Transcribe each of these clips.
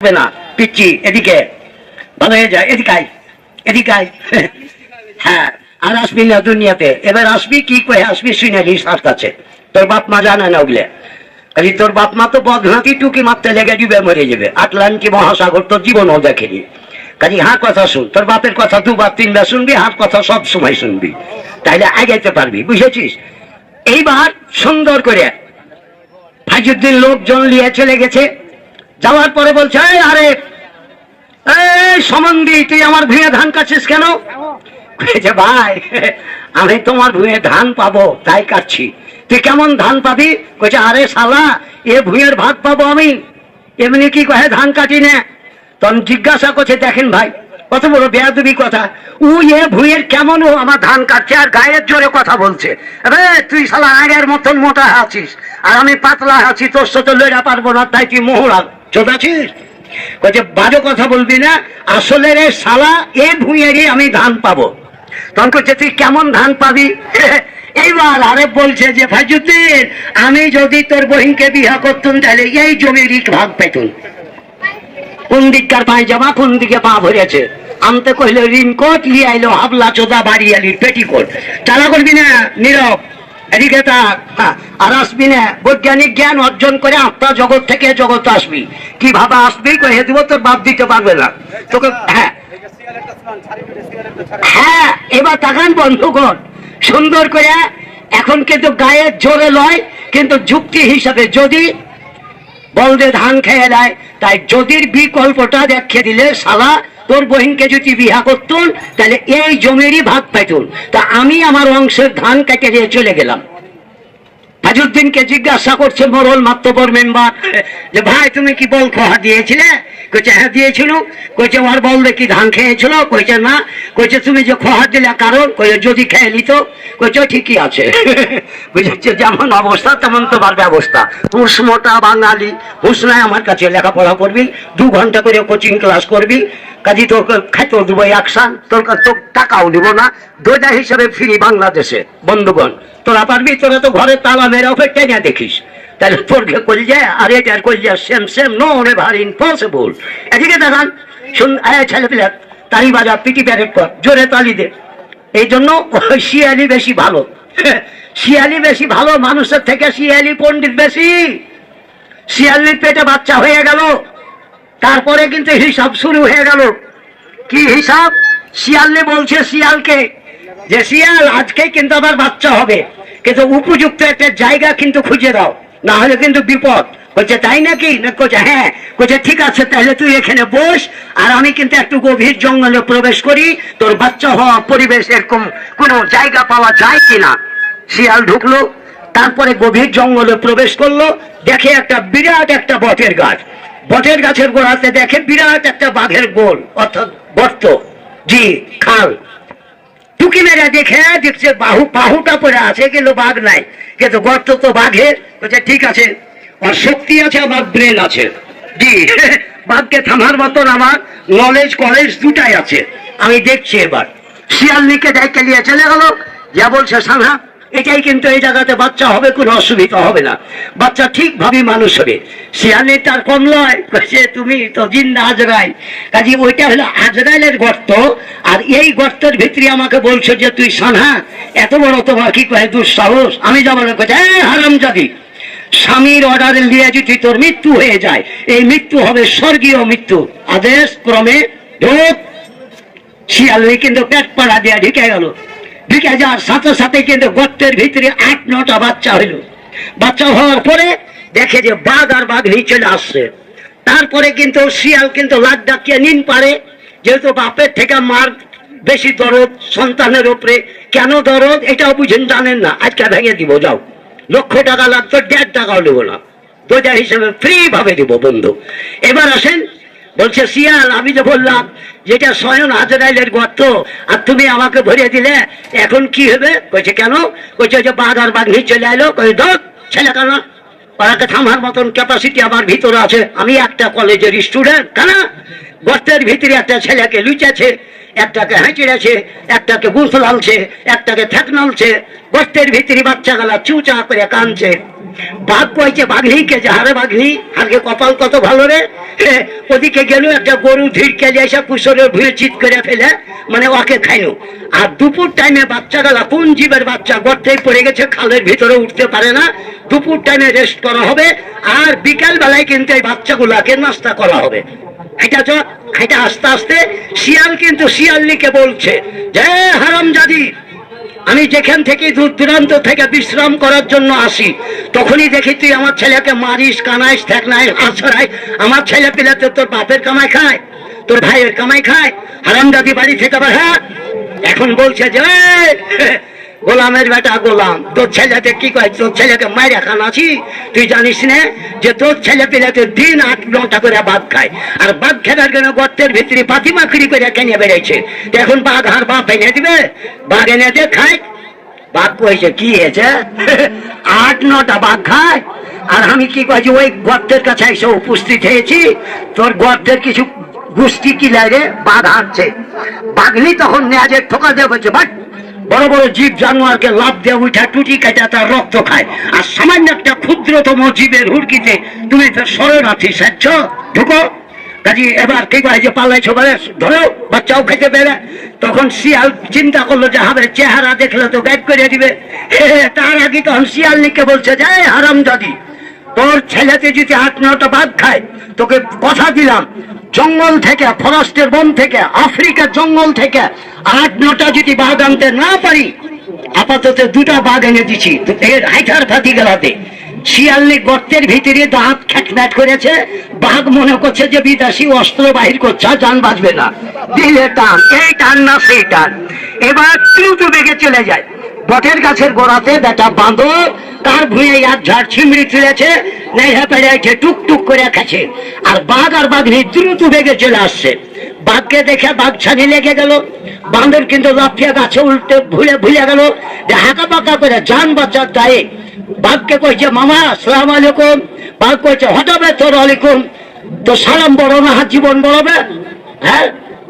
না পিচ্ছি এদিকে ভালো হয়ে যায়, এদিকে আয়, এদিকে আয়। হ্যাঁ, আর আসবি না দুনিয়াতে। এবার আসবি কি করে আসবি শুনে রিসার্চ আছে, তোর বাপ মা জানে না ওগুলো। কাজে তোর বাপ মা তো বদনাতি টুকি মারতে লেগে দিবে, মরে যাবে। আটলান্টিক মহাসাগর তোর জীবনও দেখেনি। কাজে হ্যাঁ কথা শুন, তোর বাপের কথা দুবার তিনবার শুনবি, হাত কথা সব সময় শুনবি, তাইলে আগাইতে পারবি, বুঝেছিস? এইবার সুন্দর করে ফাইজুদ্দিন লোকজন নিয়ে চলে গেছে। যাওয়ার পরে বলছে, আরে সমন্দি, তুই আমার ভুঁয়ে ধান কাটছিস কেন? ভাই, আমি তোমার ভুঁয়ে ধান পাবো তাই কাটছি। তুই কেমন ধান পাবি? কইছে, আরে শালা, এ ভুঁয়ের ভাগ পাবো আমি, এমনি কি কহে ধান কাটি না। তখন জিজ্ঞাসা করছে, দেখেন ভাই, কত বড় বেয়াদবি কথা। এ ভুঁয়ের কেমন ও আমার ধান কাটছে আর গায়ের জোরে কথা বলছে। আরে তুই শালা আগের মতন মোটা আছিস আর আমি পাতলা আছি, তোর সাথে লড়া পারবো না, তাই তুই মোহরা চোদ আছিস। কইছে, বাজে কথা বলবি না, আসলে রে শালা, এ ভুঁয়েরই আমি ধান পাবো। তখন কইছে, তুই কেমন ধান পাবি? এইবার আরে বলছে যে, ফাইজুদ্দিন, আমি যদি তোর বহিনকে বিয়া করতুম তাহলে এই জমির ভাগ পেতুন। কোন দিককার পায়জামা, কোন দিকে পা ভরেছে, আনতে কইলে রিনকোট, লিয়ে আইলো হাবলা চোদা বাড়িয়ালির পেটিকোট। চালা করবি না, নীরব, এদিকে তাক। আর আসবি না, বৈজ্ঞানিক জ্ঞান অর্জন করে আত্মা জগৎ থেকে জগৎ আসবি। কিভাবে আসবি কয়ে দিব, তোর বাপ দিতে পারবে না তোকে। হ্যাঁ হ্যাঁ, এবার তাকান বন্ধুগণ সুন্দর করে। এখন কিন্তু গায়ের জোরে লয়, কিন্তু যুক্তি হিসাবে যদি বলদে ধান খেয়ে দেয়, তাই যদির বিকল্পটা দেখিয়ে দিলে, শালা তোর বহিনকে যদি বিয়া করতুন তাহলে এই জমিরই ভাগ পাইতুন। তা আমি আমার অংশের ধান কেটে দিয়ে চলে গেলাম। ফাইজুদ্দিনকে জিজ্ঞাসা করছে মোরল মাতব্বর মেম্বার, যে ভাই তুমি কি বল খোয়া দিয়েছিলে? কইছে, হ্যাঁ দিয়েছিল। কইছে, ওর বলদে কি ধান খেয়েছিল? কইছে, না। কইছে, তুমি যে খোয়া দিলে কারণ? কইছে, যদি খেয়ে নিত। কইছে, ঠিকই আছে। বুঝেছে, যেমন অবস্থা তেমন তোমার ব্যবস্থা। হুঁস মোটা বাঙালি, হুঁস নাই আমার কাছে লেখাপড়া করবি, 2 ঘন্টা করে কোচিং ক্লাস করবি, কাজী তোকে খাইতেও দেবো একসান, তোর টাকাও দিব না, দোজা হিসাবে ফ্রি বাংলাদেশে। বন্ধুগণ, তোরা পারবি? তোরা তো ঘরে তালা মেরে অপেক্ষা না দেখিস, তাহলে তোরকে করি যায় আর এটার করি যায় same same, no never impossible. এদিকে দেখান, শুন, ছেলে পিলে তালি বাজা, পিটি প্যারেড কর, জোরে তালি দে। এই জন্য শিয়ালি বেশি ভালো, শিয়ালি বেশি ভালো মানুষের থেকে, শিয়ালি পণ্ডিত বেশি। শিয়ালির পেটে বাচ্চা হয়ে গেল, তারপরে কিন্তু হিসাব শুরু হয়ে গেল। কি হিসাব? শিয়ালি বলছে শিয়ালকে যে, শিয়াল, আজকে কিন্তু আবার বাচ্চা হবে, কিন্তু উপযুক্ত একটা জায়গা কিন্তু খুঁজে দাও, না হলে কিন্তু বিপদ। বলছে, তাই নাকি? কইছে, হ্যাঁ। কইছে, ঠিক আছে, তাহলে তুই এখানে বস, আর আমি কিন্তু একটু গভীর জঙ্গলে প্রবেশ করি, তোর বাচ্চা হওয়া পরিবেশ এরকম কোনো জায়গা পাওয়া যায় কিনা। শিয়াল ঢুকলো, তারপরে গভীর জঙ্গলে প্রবেশ করলো, দেখে একটা বিরাট একটা বটের গাছ। বটের গাছের গোড়াতে দেখে বিরাট একটা বাঘের গোল, অর্থাৎ গর্ত, জি খাল। টুকি মেরে দেখছে বাহুটা পড়ে আছে, কিন্তু বাঘ নাই, কিন্তু গর্ত তো বাঘের। বলছে, ঠিক আছে, আর শক্তি আছে, আমার ব্রেন আছে, জি বাঘকে থামার মতন আমার নলেজ কলেজ দুটাই আছে, আমি দেখছি। এবার শিয়ালনিকে দেখে নিয়ে চলে গেল, যা বলছে, সানা এটাই কিন্তু এই জায়গাতে বাচ্চা হবে, কোনো অসুবিধা হবে না, বাচ্চা ঠিকভাবে মানুষ হবে। শিয়ালি তার কম লয়, তুমি তো জিন্দা আজরাইল। কাজে ওইটা হলো আজরাইলের গর্ত, আর এই গর্তের ভিতরে আমাকে বলছো যে তুই সানা, এত বড় তোমার কি কয় দুঃসাহস? আমি যাবো না। কইছে, হারামজাদি, স্বামীর অর্ডারে নিয়ে যদি তোর মৃত্যু হয়ে যায়, এই মৃত্যু হবে স্বর্গীয় মৃত্যু, আদেশ ক্রমে ঢোক। শিয়ালি কিন্তু পেট পাড়া দিয়ে ঢুকে গেল, ঢুকে যাওয়ার সাথে সাথে কিন্তু গর্তের ভিতরে 8-9টা বাচ্চা হইল। বাচ্চা হওয়ার পরে দেখে যে বাঘ আর বাঘ চলে আসছে। তারপরে কিন্তু শিয়াল কিন্তু লাগ ডাকিয়ে নিন পারে, যেহেতু বাপের থেকে মার বেশি দরদ সন্তানের উপরে। কেন দরদ এটাও বুঝেন, জানেন না, আজকে ভেঙে দিব, যাও। 1,00,000 টাকা লাগতো, 1.5 টাকাও নেবো না, দোজা হিসেবে ফ্রি ভাবে দিব বন্ধু। এবার আসেন, বলছে শিয়াল, আমি যে বললাম যেটা স্বয়ং আজরাইলের গর্ত, আর তুমি আমাকে ভরিয়ে দিলে, এখন কি হবে? কইছে, কেন? কইছে, যে বাঘ আর বাঘ চলে এলো। কই, ধর ছেলে, কেন ওরাকে থামার মতন ক্যাপাসিটি আমার ভিতরে আছে, আমি একটা কলেজের স্টুডেন্ট। কেন? গর্তের ভিতরে একটা ছেলেকে লুচেছে, একটাকে হাঁচিড়েছে, একটাকে বুঝ লালছে, একটাকে ঠেক নালছে, গর্তের ভিতরে বাচ্চা গেলা চুচা করে কানছে। বাঘ কয়েছে বাঘলিকে যে হারে বাঘলি আগে কপাল কত ভালো রে, ওদিকে গেল একটা গরু ধীরকে এসে কুশলের ভুয়ে চিৎ করে ফেলে মানে ওকে খাইলো। আর দুপুর টাইমে বাচ্চা গেলা কোন জীবের বাচ্চা গর্তে পড়ে গেছে, খালের ভিতরে উঠতে পারে না, দুপুর টাইমে রেস্ট করা হবে। আর বিকাল বেলায় কিন্তু এই বাচ্চাগুলাকে নাস্তা করা হবে। এটা তো এটা আস্তে আস্তে শিয়াল কিন্তু শিয়ালনিকে বলছে যে হারামজাদি, আমি যেখান থেকে দূর দূরান্ত থেকে বিশ্রাম করার জন্য আসি তখনই দেখি তুই আমার ছেলেকে মারিস, কানাইস, ঠেকনাই, আছড়াই। আমার ছেলে পিলে তো তোর বাপের কামাই খায়, তোর ভাইয়ের কামাই খায়, হারামজাদি বাড়ি থেকে আবার। হ্যাঁ, এখন বলছে যে গোলামের বেটা গোলাম, তোর ছেলেতে কি কয়, তোর ছেলেকে মাইরে খান আছি, তুই জানিস না যে তোর ছেলে পিলাতে দিন 8-9টা করে বাঘ খায়, আর বাঘ খেলার জন্য গর্তের ভিতরে পাতি মাকড়ি করে কেনে বেড়েছে। এখন বাঘ আর বাপ এনে দিবে, বাঘ এনে দিয়ে খায়। বাঘ কয়েছে কি হয়েছে 8-9টা বাঘ খায়, আর আমি কি কয়েছি ওই গর্তের কাছে এসে উপস্থিত হয়েছি, তোর গর্তের কিছু গোষ্ঠী কি লাগে, বাঘ হাঁটছে। বাঘলি তখন নেয়াজের ঠোকা দিয়ে বলছে, বাট বড় বড় জীব জানোয়ারকে লাভ দিয়ে উঠা টুটি কাটা তার রক্ত খায়, আর সামান্য একটা ক্ষুদ্রতম জীবের হুড়কিতে তুমি তো শরণার্থী স্বেচ্ছ ঢুকো। কাজী এবার কে কয় যে পাল্লাইছো বলে ধরো, বাচ্চাও খেতে পেরে। তখন শিয়াল চিন্তা করলো যে হবে চেহারা দেখলে তো গাইড করে দিবে। তার আগে তখন শিয়ালনিকে বলছে যে হারামজাদি, তোর ছেলেতে যদি 8-9টা বাঘ খায়, তোকে কথা দিলাম জঙ্গল থেকে, ফরেস্টের বন থেকে, আফ্রিকার জঙ্গল থেকে 8-9টা যদি বাঘ আনতে না পারি, আপাতত 2টা বাঘ এনে দিচ্ছি, তো এর হাইটার ফাতি গেলাতে। শিয়ালনি গর্তের ভিতরে দাঁত খ্যাটখ্যাট করেছে, বাঘ মনে করছে যে বিদেশি অস্ত্র বাহির করছে, যান বাঁচবে না, দিলে টান, এই টান না সেই টান। এবার দ্রুত বেগে চলে যায় বটের গাছের গোড়াতে। বেটা বাঁদর তার ভুঁয়ে এক ঝাড় ছিমড়ি তুলেছে, নেহা পেড়েছে, টুকটুক করে খাচ্ছে। আর বাঘ আর বাঘ দ্রুত বেগে চলে আসছে। বাঘকে দেখে বাঘ ছানি লেগে গেল, বাঁদর কিন্তু লাফিয়ে গাছে উল্টে ভুলে গেল যে হাঁকা পাকা করে যান বাঁচার দায়ে বাঘকে কইছে মামা আসসালাম আলাইকুম। বাঘ কইছে হঠাবে তোর আলাইকুম, তো সালাম বড় না হাত জীবন বড়বে? হ্যাঁ,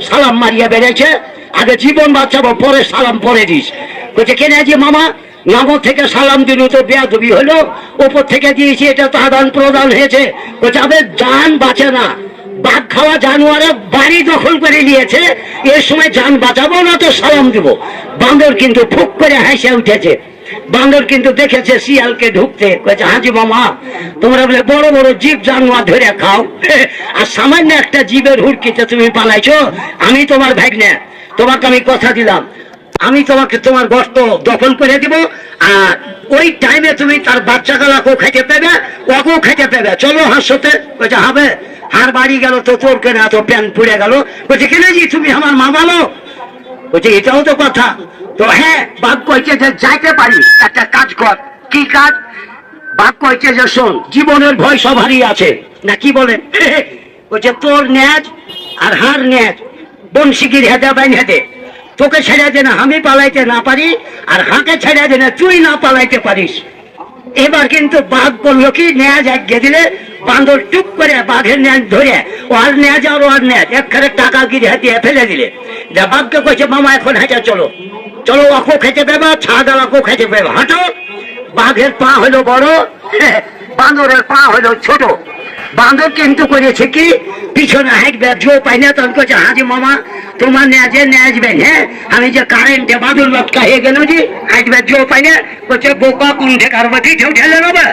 সালাম মারিয়া বেড়েছে, আগে জীবন বাঁচাবো পরে সালাম পরে দিস। কইছে কেন যে মামা, নামো থেকে সালাম দিল তো বেয়াদবি হলো, ওপর থেকে দিয়েছি এটা তো আদান প্রদান হয়েছে। কইছে আবে জান বাঁচে না, বাঘ খাওয়া জানোয়ারে বাড়ি দখল করে নিয়েছে, এর সময় জান বাঁচাবো না তো সালাম দিব। বাঁদর কিন্তু ফুক করে হাসে উঠেছে। বাঁদর কিন্তু দেখেছে শিয়ালকে ঢুকতে, কয়েছে হাজি মামা তোমরা বলে বড় বড় জীব জানোয়ার ধরে খাও, আর সামান্য একটা জীবের হুড়কিতে তুমি পালাইছো। আমি তোমার ভাগ্নে, তোমাকে আমি কথা দিলাম, আমি তোমাকে তোমার গর্ত দখল করে দিব, আর ওই টাইমে তুমি তার বাচ্চা গালাকেও খাইতে পাবে, ওকেও খাইতে পাবে, চলো হাসতে। কয়েছে হবে, হার বাড়ি গেল তো তোর কেন এত প্যান পুড়ে গেল? বলছে কেন জি তুমি আমার মামালো? বলছে এটাও তো কথা। তো হ্যাঁ, বাঘ কইছে যে যাইতে পারি, একটা কাজ কর। কি কাজ? বাঘ কইছে যে শোন, জীবনের ভয় সবারই আছে না, কি বলে? বলছে তোর ন্যাজ আর হার ন্যাজ বংশীগির হেদে বাইন হেদে, তোকে ছেড়ে দে না আমি পালাইতে না পারি, আর হাঁকে ছেড়ে দে না তুই না পালাইতে পারিস। এবার কিন্তু বাঘ বললো কি ন্যাজ আজ্ঞে দিলে, বান্দর টুক করে বাঘের ন্যাজ ধরে ওর ন্যাজ আর ওর ন্যাজ একখানে টাকা গিরে হাতিয়ে ফেলে দিলে। যা বাঘকে কইছে মামা এখন হাঁটা চলো, চলো ওকেও খেতে পেবে, ছাড়াকেও খেতে পেবে, হাঁটো। বাঘের পা হলো বড়, বান্দরের পা হলো ছোট। বান্দর কিন্তু করেছে কি পিছনে হাঁটবে, জো পাই না, তখন কইছে হাজি মামা তোমার ন্যাজে ন্যাজবে, হ্যাঁ আমি যে কারেন্টে বাদুর লটকা হয়ে গেল যে হাঁটবে জো পাই না। কইছে বোকা কোন ঢেকার বাকি ঠেলে নেবে।